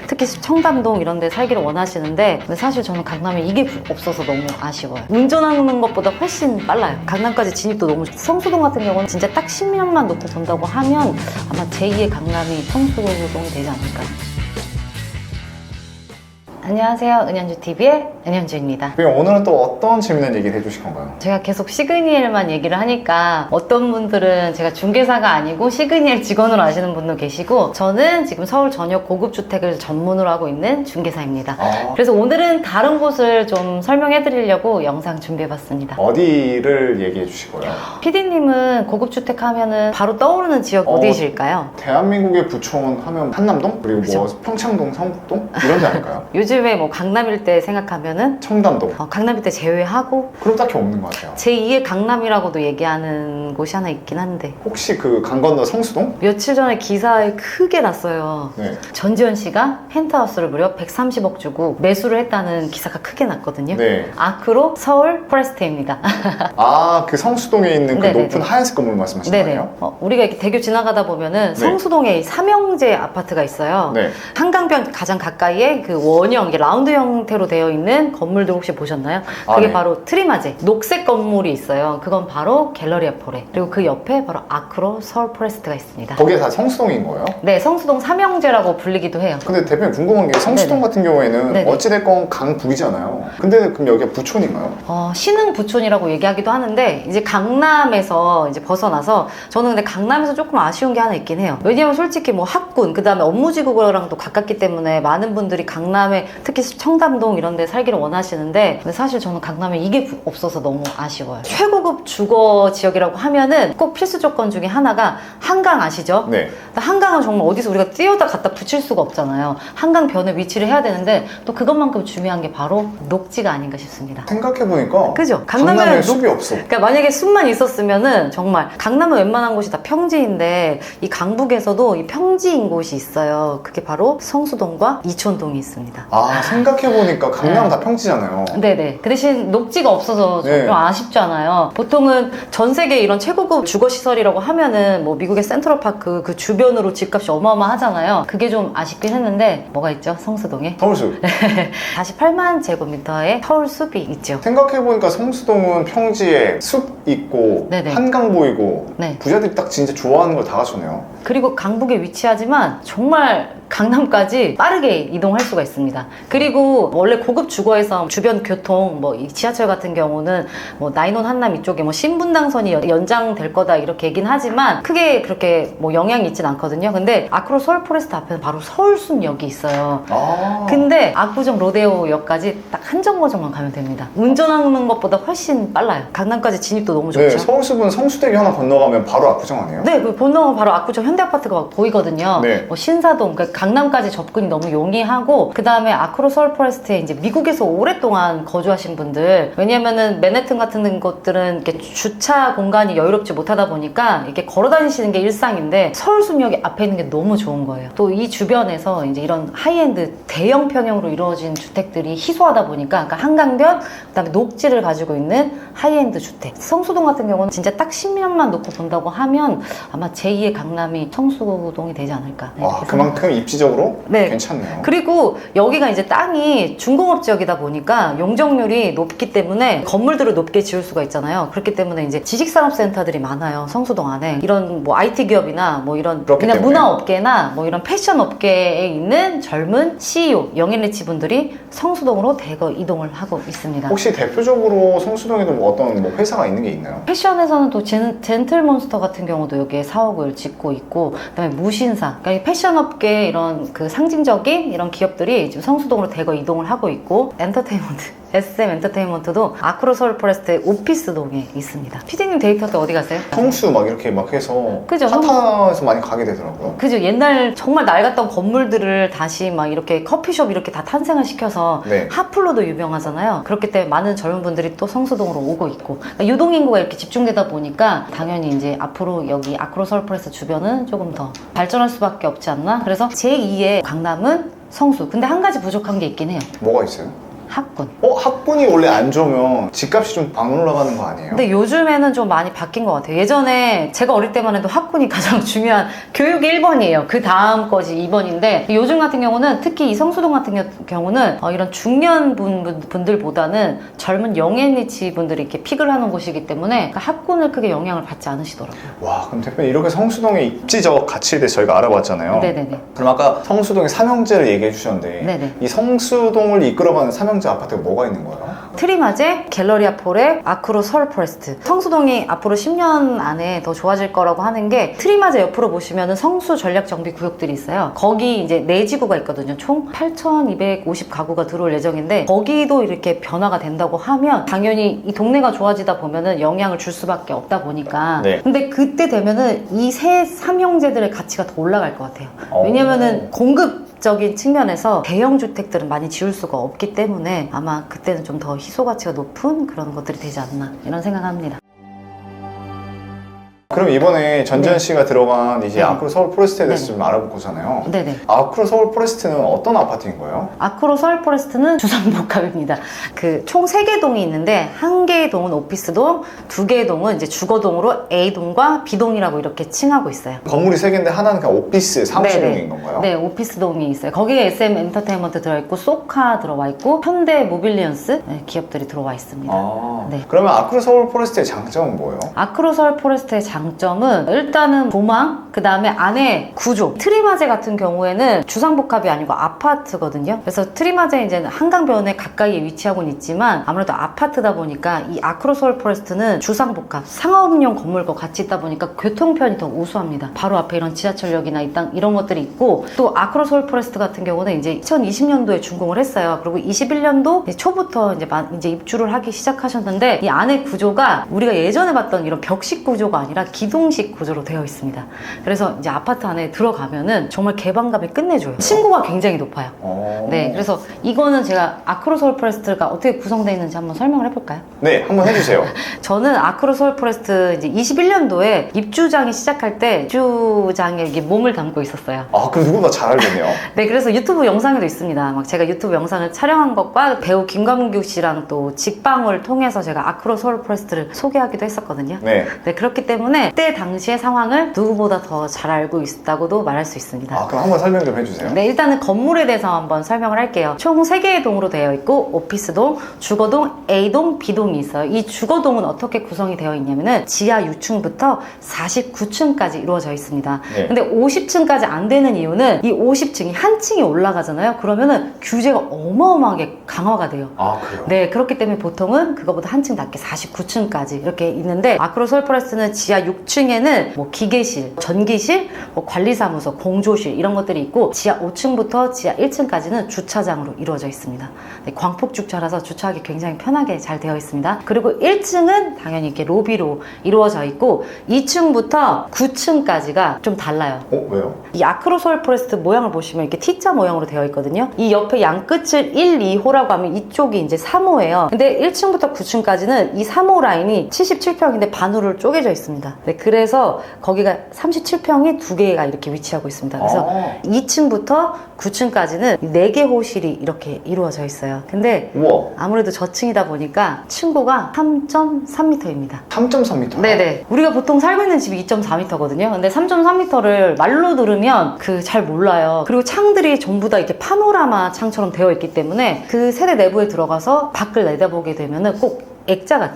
특히 청담동 이런 데 살기를 원하시는데 근데 사실 저는 강남에 이게 없어서 너무 아쉬워요. 운전하는 것보다 훨씬 빨라요. 강남까지 진입도 너무 성수동 같은 경우는 진짜 딱 10년만 놓고 본다고 하면 아마 제2의 강남이 성수동이 되지 않을까. 안녕하세요. 은현주TV의 은현주입니다. 그럼 오늘은 또 어떤 재밌는 얘기를 해주실 건가요? 제가 계속 시그니엘만 얘기를 하니까 어떤 분들은 제가 중개사가 아니고 시그니엘 직원으로 아시는 분도 계시고 저는 지금 서울 전역 고급주택을 전문으로 하고 있는 중개사입니다. 그래서 오늘은 다른 곳을 좀 설명해 드리려고 영상 준비해봤습니다. 어디를 얘기해 주실 거예요? PD님은 고급주택 하면은 바로 떠오르는 지역 어디실까요? 대한민국의 부촌 하면 한남동? 그리고 그쵸. 뭐 평창동, 성북동? 이런 데 아닐까요? 요즘에 뭐 강남 일대 생각하면은 청담동. 강남 일대 제외하고 그럼 딱히 없는 것 같아요. 제2의 강남이라고도 얘기하는 곳이 하나 있긴 한데 혹시 그 강 건너 성수동? 며칠 전에 기사에 크게 났어요. 네. 전지현 씨가 펜트하우스를 무려 130억 주고 매수를 했다는 기사가 크게 났거든요. 네. 아크로 서울 포레스트입니다. 아, 그 성수동에 있는 그 네네네. 높은 하얀색 건물 말씀하시는 네네. 거예요? 우리가 이렇게 대교 지나가다 보면은 네. 성수동에 삼형제 아파트가 있어요. 네. 한강변 가장 가까이에 그 원형, 이게 라운드 형태로 되어 있는 건물들 혹시 보셨나요? 그게 네. 바로 트리마제. 녹색 건물이 있어요. 그건 바로 갤러리아 포레. 그리고 그 옆에 바로 아크로 서울 포레스트가 있습니다. 거기에 다 성수동인 거예요? 네, 성수동 삼형제라고 불리기도 해요. 근데 대표님 궁금한 게 성수동 네네. 같은 경우에는 네네. 어찌됐건 강북이잖아요. 근데 그럼 여기가 부촌인가요? 신흥 부촌이라고 얘기하기도 하는데 이제 강남에서 이제 벗어나서 저는 근데 강남에서 조금 아쉬운 게 하나 있긴 해요. 왜냐면 솔직히 뭐 학군 그다음에 업무지구랑도 가깝기 때문에 많은 분들이 강남에 특히 청담동 이런 데 살기를 원하시는데 근데 사실 저는 강남에 이게 없어서 너무 아쉬워요. 최고급 주거 지역이라고 하면은 꼭 필수 조건 중에 하나가 한강 아시죠? 네. 한강은 정말 어디서 우리가 뛰어다 갖다 붙일 수가 없잖아요. 한강변에 위치를 해야 되는데 또 그것만큼 중요한 게 바로 녹지가 아닌가 싶습니다. 생각해보니까 그죠? 강남에 숲이 없어. 그러니까 만약에 숲만 있었으면은 정말 강남은 웬만한 곳이 다 평지인데 이 강북에서도 이 평지인 곳이 있어요. 그게 바로 성수동과 이촌동이 있습니다. 아, 생각해보니까 강남은 네. 다 평지잖아요. 네네. 그 대신 녹지가 없어서 좀 네. 아쉽잖아요. 보통은 전 세계 이런 최고급 주거시설이라고 하면은 뭐 미국의 센트럴파크 그 주변으로 집값이 어마어마하잖아요. 그게 좀 아쉽긴 했는데 뭐가 있죠? 성수동에? 서울숲. 48만 제곱미터의 서울숲이 있죠. 생각해보니까 성수동은 평지에 숲 있고 네네. 한강 보이고 네. 부자들이 딱 진짜 좋아하는 걸 다 갖췄네요. 그리고 강북에 위치하지만 정말 강남까지 빠르게 이동할 수가 있습니다. 그리고 원래 고급 주거에서 주변 교통, 뭐 이 지하철 같은 경우는 뭐 나인원 한남 이쪽에 뭐 신분당선이 연장될 거다 이렇게 얘기는 하지만 크게 그렇게 뭐 영향이 있진 않거든요. 근데 아크로 서울 포레스트 앞에는 바로 서울숲역이 있어요. 아. 근데 압구정 로데오역까지 딱 한 정거장만 가면 됩니다. 운전하는 것보다 훨씬 빨라요. 강남까지 진입도 너무 좋죠. 네, 서울숲은 성수대교 하나 건너가면 바로 압구정 아니에요? 네, 그 본능은 바로 압구정 현대아파트가 막 보이거든요. 네. 뭐 신사동, 그러니까 강남까지 접근이 너무 용이하고 그 다음에 아크로 서울 포레스트에 이제 미국에서 오랫동안 거주하신 분들 왜냐면은 맨해튼 같은 곳들은 이렇게 주차 공간이 여유롭지 못하다 보니까 이렇게 걸어 다니시는 게 일상인데 서울숲역이 앞에 있는 게 너무 좋은 거예요. 또 이 주변에서 이제 이런 하이엔드 대형 평형으로 이루어진 주택들이 희소하다 보니까 그러니까 한강변 그다음에 녹지를 가지고 있는 하이엔드 주택. 성수동 같은 경우는 진짜 딱 10년만 놓고 본다고 하면 아마 제2의 강남이 성수동이 되지 않을까. 네, 아, 그렇게 그만큼 입지적으로 네. 괜찮네요. 그리고 여기가 이제 땅이 중공업 지역이다 보니까 용적률이 높기 때문에 건물들을 높게 지을 수가 있잖아요. 그렇기 때문에 이제 지식산업센터들이 많아요. 성수동 안에. 이런 뭐 IT 기업이나 뭐 이런 그렇기 그냥 때문에. 문화업계나 뭐 이런 패션 업계에 있는 젊은 CEO, 영앤리치 분들이 성수동으로 대거 이동을 하고 있습니다. 혹시 대표적으로 성수동에도 뭐 어떤 뭐 회사가 있는 게 있나요? 패션에서는 또 젠틀몬스터 같은 경우도 여기에 사옥을 짓고 있고 그다음에 무신사 그러니까 이 패션업계 이런 그 상징적인 이런 기업들이 지금 성수동으로 대거 이동을 하고 있고 엔터테인먼트 SM 엔터테인먼트도 아크로 서울 포레스트의 오피스동에 있습니다. 피디님 데이터 때 어디 가세요? 성수 막 이렇게 막 해서 그죠? 핫해서 많이 가게 되더라고요. 그죠? 옛날 정말 낡았던 건물들을 다시 막 이렇게 커피숍 이렇게 다 탄생을 시켜서 네. 핫플로도 유명하잖아요. 그렇기 때문에 많은 젊은 분들이 또 성수동으로 오고 있고 그러니까 유동인구가 이렇게 집중되다 보니까 당연히 이제 앞으로 여기 아크로 서울 포레스트 주변은 조금 더 발전할 수밖에 없지 않나? 그래서 제2의 강남은 성수. 근데 한 가지 부족한 게 있긴 해요. 뭐가 있어요? 학군. 학군이 원래 안 좋으면 집값이 좀 안 올라가는 거 아니에요? 근데 요즘에는 좀 많이 바뀐 것 같아요. 예전에 제가 어릴 때만 해도 학군이 가장 중요한 교육이 1번이에요. 그 다음 것이 2번인데 요즘 같은 경우는 특히 이 성수동 같은 경우는 이런 중년 분들보다는 젊은 영앤리치 분들이 이렇게 픽을 하는 곳이기 때문에 학군을 크게 영향을 받지 않으시더라고요. 와, 그럼 대표님 이렇게 성수동의 입지적 가치에 대해서 저희가 알아봤잖아요. 네네네. 그럼 아까 성수동의 삼형제를 얘기해 주셨는데 네네. 이 성수동을 이끌어가는 삼형제 아파트가 뭐가 있는 거예요? 트리마제, 갤러리아 폴렉, 아크로 서울포레스트. 성수동이 앞으로 10년 안에 더 좋아질 거라고 하는 게 트리마제 옆으로 보시면 성수 전략정비 구역들이 있어요. 거기 이제 4지구가 있거든요. 총 8,250 가구가 들어올 예정인데 거기도 이렇게 변화가 된다고 하면 당연히 이 동네가 좋아지다 보면은 영향을 줄 수밖에 없다 보니까. 네. 근데 그때 되면은 이 세 삼형제들의 가치가 더 올라갈 것 같아요. 왜냐면은 공급적인 측면에서 대형 주택들은 많이 지을 수가 없기 때문에 아마 그때는 좀 더 희소 가치가 높은 그런 것들이 되지 않나 이런 생각합니다. 그럼 이번에 전지현 네. 씨가 들어간 이제 네. 아크로 서울 포레스트에 대해서 네. 좀 알아볼 거잖아요. 네네. 아크로 서울 포레스트는 어떤 아파트인 거예요? 아크로 서울포레스트는 주상복합입니다. 그 총 3개 동이 있는데 한 개의 동은 오피스동, 2개의 동은 이제 주거동으로 A동과 B동이라고 이렇게 칭하고 있어요. 건물이 3개인데 하나는 그냥 오피스, 사무실용인 건가요? 네, 오피스동이 있어요. 거기에 SM 엔터테인먼트 들어있고, 소카 들어와 있고, 현대 모빌리언스 기업들이 들어와 있습니다. 네. 그러면 아크로 서울 포레스트의 장점은 뭐예요? 아크로 서울 포레스트의 장점은 일단은 도망, 그 다음에 안에 구조. 트리마제 같은 경우에는 주상복합이 아니고 아파트거든요. 그래서 트리마제 이제는 한강변에 가까이에 위치하고는 있지만 아무래도 아파트다 보니까 이 아크로 서울 포레스트는 주상복합, 상업용 건물과 같이 있다 보니까 교통편이 더 우수합니다. 바로 앞에 이런 지하철역이나 이런 것들이 있고 또 아크로 서울 포레스트 같은 경우는 이제 2020년도에 준공을 했어요. 그리고 21년도 초부터 이제 입주를 하기 시작하셨는데 이 안에 구조가 우리가 예전에 봤던 이런 벽식 구조가 아니라 기둥식 구조로 되어 있습니다. 그래서 이제 아파트 안에 들어가면은 정말 개방감이 끝내줘요. 층고가 굉장히 높아요. 네, 그래서 이거는 제가 아크로 서울 포레스트가 어떻게 구성되어 있는지 한번 설명을 해볼까요? 네, 한번 해주세요. 저는 아크로 서울 포레스트 이제 21년도에 입주장이 시작할 때 입주장에 이렇게 몸을 담고 있었어요. 그럼 누구보다 잘 알겠네요. 네, 그래서 유튜브 영상에도 있습니다. 막 제가 유튜브 영상을 촬영한 것과 배우 김광규 씨랑 또 직방을 통해서 제가 아크로 서울 포레스트를 소개하기도 했었거든요. 네. 네, 그렇기 때문에 그때 당시의 상황을 누구보다 더 잘 알고 있다고도 말할 수 있습니다. 그럼 한번 설명 좀 해주세요. 네, 일단은 건물에 대해서 한번 설명을 할게요. 총 3개의 동으로 되어 있고 오피스동, 주거동, A동, B동이 있어요. 이 주거동은 어떻게 구성이 되어 있냐면은 지하 6층부터 49층까지 이루어져 있습니다. 네. 근데 50층까지 안 되는 이유는 이 50층이 한 층이 올라가잖아요. 그러면은 규제가 어마어마하게 강화가 돼요. 그래요? 네, 그렇기 때문에 보통은 그거보다 한 층 낮게 49층까지 이렇게 있는데 아크로 서울 포레스트는 지하 6층에는 뭐 기계실, 전기실, 뭐 관리사무소, 공조실 이런 것들이 있고 지하 5층부터 지하 1층까지는 주차장으로 이루어져 있습니다. 네, 광폭 주차라서 주차하기 굉장히 편하게 잘 되어 있습니다. 그리고 1층은 당연히 이렇게 로비로 이루어져 있고 2층부터 9층까지가 좀 달라요. 왜요? 이 아크로 서울 포레스트 모양을 보시면 이렇게 T자 모양으로 되어 있거든요. 이 옆에 양끝을 1, 2호라고 하면 이쪽이 이제 3호예요. 근데 1층부터 9층까지는 이 3호 라인이 77평인데 반으로 쪼개져 있습니다. 네, 그래서 거기가 37평이 2개가 이렇게 위치하고 있습니다. 그래서 2층부터 9층까지는 4개 호실이 이렇게 이루어져 있어요. 근데 우와. 아무래도 저층이다 보니까 층고가 3.3m입니다. 3.3m? 네네. 우리가 보통 살고 있는 집이 2.4m거든요. 근데 3.3m를 말로 들으면 잘 몰라요. 그리고 창들이 전부 다 이렇게 파노라마 창처럼 되어 있기 때문에 그 세대 내부에 들어가서 밖을 내다보게 되면은 꼭 액자가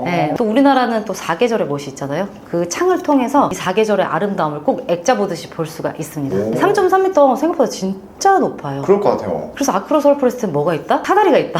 네, 또 우리나라는 또 사계절의 멋이 있잖아요. 그 창을 통해서 이 사계절의 아름다움을 꼭 액자 보듯이 볼 수가 있습니다. 3.3m 생각보다 진짜 높아요. 그럴 것 같아요. 그래서 아크로 서울 포레스트는 뭐가 있다? 사다리가 있다.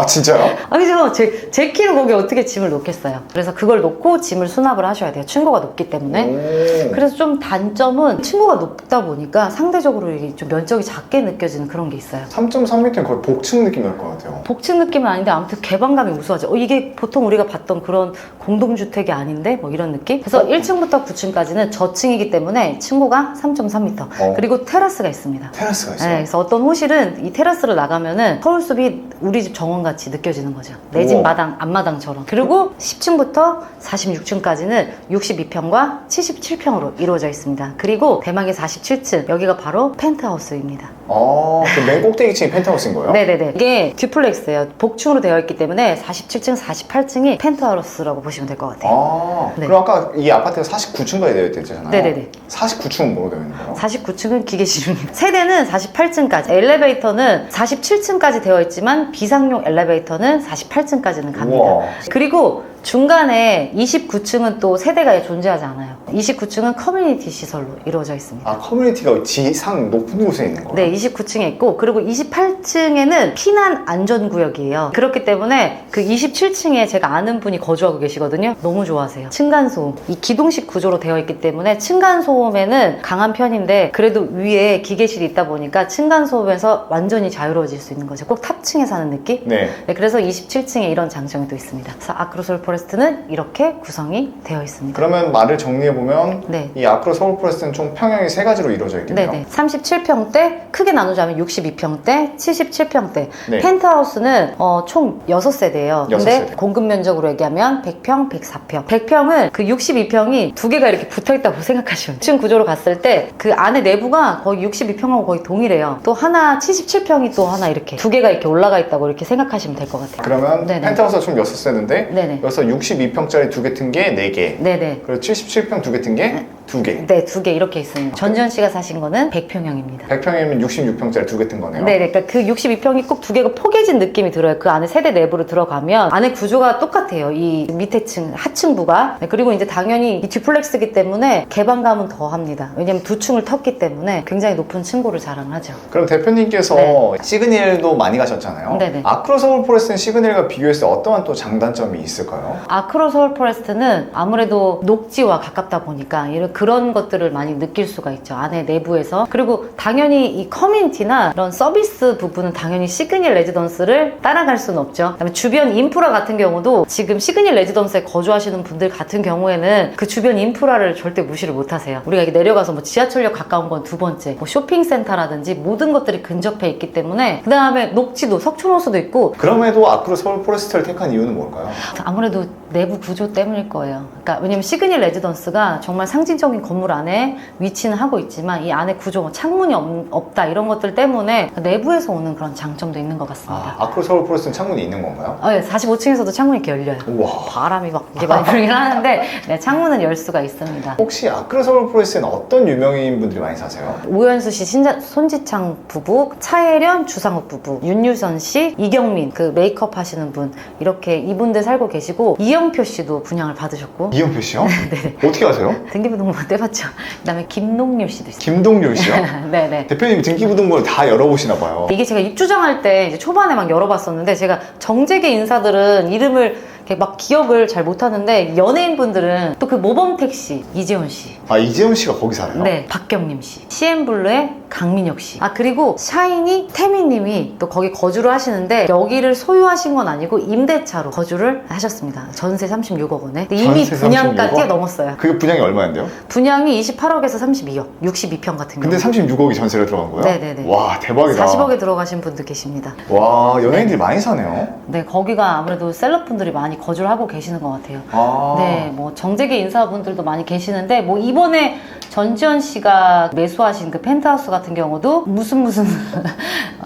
진짜요? 아니죠. 제 키로 거기에 어떻게 짐을 놓겠어요. 그래서 그걸 놓고 짐을 수납을 하셔야 돼요. 층고가 높기 때문에. 그래서 좀 단점은 층고가 높다 보니까 상대적으로 이게 좀 면적이 작게 느껴지는 그런 게 있어요. 3.3m는 거의 복층 느낌 날 것 같아요. 복층 느낌은 아닌데 아무튼 개방감이 우수하죠. 이게 보통 우리가 봤던 그런 공동주택이 아닌데 뭐 이런 느낌? 그래서 1층부터 9층까지는 저층이기 때문에 층고가 3.3m. 그리고 테라스가 있습니다. 테라스가 있어요? 네, 그래서 어떤 호실은 이 테라스를 나가면은 서울숲이 우리 집 정원같이 느껴지는 거죠. 내 집 우와. 마당, 앞마당처럼. 그리고 10층부터 46층까지는 62평과 77평으로 이루어져 있습니다. 그리고 대망의 47층, 여기가 바로 펜트하우스입니다. 그 맨 꼭대기층이 펜트하우스인 거예요? 네네네. 이게 듀플렉스예요. 복층으로 되어 있기 때문에 47층, 48층이 펜트하우스라고 보시면 될 것 같아요. 네. 그럼 아까 이 아파트가 49층까지 되어 있잖아요. 네네네. 49층은 뭐로 되어 있는 거예요? 49층은 기계실입니다. 세대는 48층까지, 엘리베이터는 47층까지 되어 있지만 비상용 엘리베이터는 48층까지는 갑니다. 우와. 그리고 중간에 29층은 또 세대가 존재하지 않아요. 29층은 커뮤니티 시설로 이루어져 있습니다. 아, 커뮤니티가 지상 높은 곳에 있는 거예요? 네, 29층에 있고, 그리고 28층에는 피난 안전구역이에요. 그렇기 때문에 그 27층에 제가 아는 분이 거주하고 계시거든요. 너무 좋아하세요. 층간소음. 이 기둥식 구조로 되어 있기 때문에 층간소음에는 강한 편인데, 그래도 위에 기계실이 있다 보니까 층간소음에서 완전히 자유로워질 수 있는 거죠. 꼭 탑층에 사는 느낌? 네. 네, 그래서 27층에 이런 장점이 또 있습니다. 그래서 아크로솔 포레스트는 이렇게 구성이 되어 있습니다. 그러면 말을 정리해보면 네. 이 아크로 서울 포레스트는 총 평형이 세 가지로 이루어져 있겠네요. 네네. 37평대, 크게 나누자면 62평대, 77평대. 네. 펜트하우스는 총 6세대예요. 여섯 근데 세대. 공급 면적으로 얘기하면 100평, 104평. 100평은 그 62평이 두 개가 이렇게 붙어 있다고 생각하시면 돼요. 층 구조로 갔을 때 그 안에 내부가 거의 62평하고 거의 동일해요. 또 하나 77평이 또 하나 이렇게 두 개가 이렇게 올라가 있다고 이렇게 생각하시면 될 것 같아요. 그러면 네네. 펜트하우스가 총 6세대인데 네네. 여기서 62평짜리 두 개 튼 게 4개, 네네. 그리고 77평 두 개 튼 게 2개. 네, 두 개 이렇게 있습니다. 전지현 씨가 사신 거는 100평형입니다. 100평이면 66평짜리 두 개 튼 거네요. 네, 그러니까 그 62평이 꼭 두 개가 포개진 느낌이 들어요. 그 안에 세대 내부로 들어가면 안에 구조가 똑같아요. 이 밑에 층, 하층부가. 네, 그리고 이제 당연히 이 듀플렉스이기 때문에 개방감은 더 합니다. 왜냐면 두 층을 텄기 때문에 굉장히 높은 층고를 자랑하죠. 그럼 대표님께서 네. 시그닐도 많이 가셨잖아요. 네네. 아크로 서울 포레스트는 시그닐과 비교했을 때 어떠한 또 장단점이 있을까요? 아크로 서울 포레스트는 아무래도 녹지와 가깝다 보니까 이런 그런 것들을 많이 느낄 수가 있죠. 안에 내부에서. 그리고 당연히 이 커뮤니티나 이런 서비스 부분은 당연히 시그닐 레지던스를 따라갈 수는 없죠. 그다음에 주변 인프라 같은 경우도 지금 시그닐 레지던스에 거주하시는 분들 같은 경우에는 그 주변 인프라를 절대 무시를 못 하세요. 우리가 이게 내려가서 뭐 지하철역 가까운 건 두 번째, 뭐 쇼핑센터라든지 모든 것들이 근접해 있기 때문에 그 다음에 녹지도 석촌호수도 있고 그럼에도 아크로 서울 포레스트를 택한 이유는 뭘까요? 아무래도 내부 구조 때문일 거예요. 그러니까 왜냐면 시그닐 레지던스가 정말 상징적인 건물 안에 위치는 하고 있지만 이 안에 구조가 창문이 없다 이런 것들 때문에 내부에서 오는 그런 장점도 있는 것 같습니다. 아크로 서울 포레스트는 창문이 있는 건가요? 네, 45층에서도 창문이 이렇게 열려요. 우와. 바람이 막 이렇게 많이 불긴 하는데 네, 창문은 열 수가 있습니다. 혹시 아크로 서울 포레스트는 어떤 유명인 분들이 많이 사세요? 오연수 씨, 손지창 부부, 차혜련, 주상욱 부부, 윤유선 씨, 이경민 그 메이크업 하시는 분 이렇게 이분들 살고 계시고 이영표 씨도 분양을 받으셨고 이영표 씨요? 네. 어떻게 아세요? 등기부등본 떼봤죠. 그다음에 김농률 씨도 있어요. 김동률 씨요? 네네. 대표님 등기부등본을 다 열어보시나 봐요. 이게 제가 입주장할 때 이제 초반에 막 열어봤었는데 제가 정재계 인사들은 이름을 이렇게 막 기억을 잘 못하는데 연예인분들은 또 그 모범택 씨, 이재훈 씨, 아, 이재훈 씨가 거기 살아요? 네, 박경림 씨, CN블루의 강민혁 씨. 아, 그리고 샤이니 태미님이 또 거기 거주를 하시는데 여기를 소유하신 건 아니고 임대차로 거주를 하셨습니다. 전세 36억 원에. 근데 이미 전세 분양가 36억? 뛰어넘었어요. 그게 분양이 얼마인데요? 분양이 28억에서 32억, 62평 같은 경우. 근데 36억이 전세로 들어간 거예요? 네네네. 와, 대박이다. 40억에 들어가신 분도 계십니다. 와, 연예인들이 많이 사네요. 네, 거기가 아무래도 셀럽분들이 많이 거주를 하고 계시는 것 같아요. 아. 네, 뭐 정재계 인사분들도 많이 계시는데 뭐 이번에 전지현 씨가 매수하신 그 펜트하우스 같은 경우도 무슨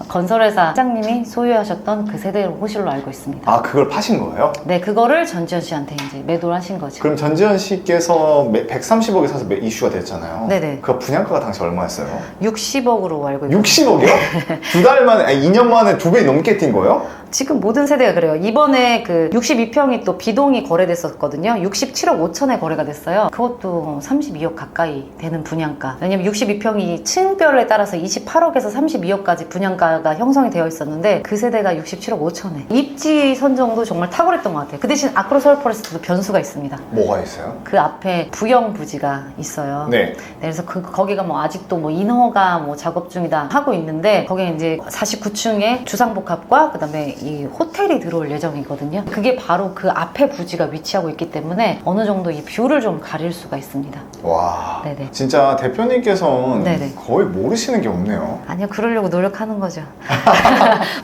건설회사 사장님이 소유하셨던 그 세대 호실로 알고 있습니다. 아, 그걸 파신 거예요? 네, 그거를 전지현 씨한테 이제 매도를 하신 거죠. 그럼 전지현 씨께서 130억에 사서 이슈가 됐잖아요. 네네. 그 분양가가 당시 얼마였어요? 60억으로 알고 있습니다. 60억이요? 두 달 만에, 아니, 2년 만에 두 배 넘게 뛴 거예요? 지금 모든 세대가 그래요. 이번에 그 62평이 또 비동이 거래됐었거든요. 67억 5천에 거래가 됐어요. 그것도 32억 가까이 되는 분양가. 왜냐면 62평이 층별에 따라서 28억에서 32억까지 분양가가 형성이 되어 있었는데 그 세대가 67억 5천에. 입지 선정도 정말 탁월했던 것 같아요. 그 대신 아크로 서울 포레스트도 변수가 있습니다. 뭐가 있어요? 그 앞에 부영 부지가 있어요. 네. 그래서 거기가 뭐 아직도 뭐 인허가 뭐 작업 중이다 하고 있는데 거기에 이제 49층에 주상복합과 그다음에 이 호텔이 들어올 예정이거든요. 그게 바로 그 앞에 부지가 위치하고 있기 때문에 어느 정도 이 뷰를 좀 가릴 수가 있습니다. 와, 네네. 진짜 대표님께서는 네네. 거의 모르시는 게 없네요. 아니요, 그러려고 노력하는 거죠.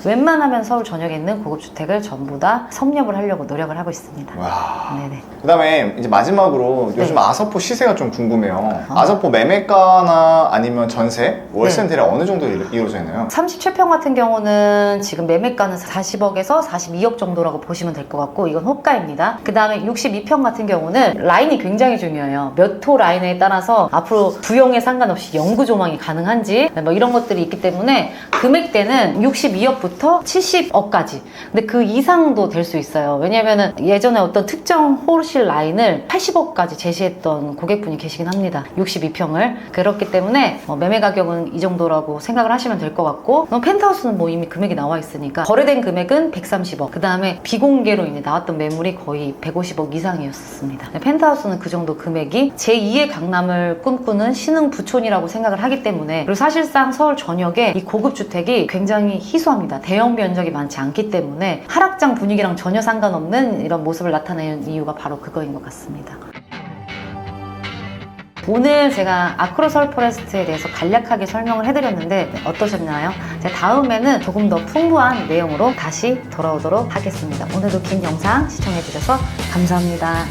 웬만하면 서울 전역에 있는 고급주택을 전부 다 섭렵을 하려고 노력을 하고 있습니다. 와. 네네. 그다음에 이제 마지막으로 요즘 네. 아서포 시세가 좀 궁금해요. 아서포 매매가나 아니면 전세, 월세 네. 대략 어느 정도 이루어져 있나요? 37평 같은 경우는 지금 매매가는 40억에서 42억 정도라고 보시면 될 것 같고, 이건 호가입니다. 그 다음에 62평 같은 경우는 라인이 굉장히 중요해요. 몇 호 라인에 따라서 앞으로 부용에 상관없이 영구 조망이 가능한지 뭐 이런 것들이 있기 때문에 금액대는 62억부터 70억까지. 근데 그 이상도 될 수 있어요. 왜냐면은 예전에 어떤 특정 호실 라인을 80억까지 제시했던 고객분이 계시긴 합니다. 62평을. 그렇기 때문에 매매 가격은 이 정도라고 생각을 하시면 될 것 같고, 펜트하우스는 뭐 이미 금액이 나와 있으니까 거래된 금액은 130억. 그 다음에 비공개로 이제 나왔던 매물이 거의 150억 이상이었습니다. 펜트하우스는 그 정도 금액이 제2의 강남을 꿈꾸는 신흥 부촌이라고 생각을 하기 때문에, 그리고 사실상 서울 전역에 이 고급 주택이 굉장히 희소합니다. 대형 면적이 많지 않기 때문에 하락장 분위기랑 전혀 상관없는 이런 모습을 나타내는 이유가 바로 그거인 것 같습니다. 오늘 제가 아크로 서울 포레스트에 대해서 간략하게 설명을 해드렸는데 어떠셨나요? 제가 다음에는 조금 더 풍부한 내용으로 다시 돌아오도록 하겠습니다. 오늘도 긴 영상 시청해주셔서 감사합니다.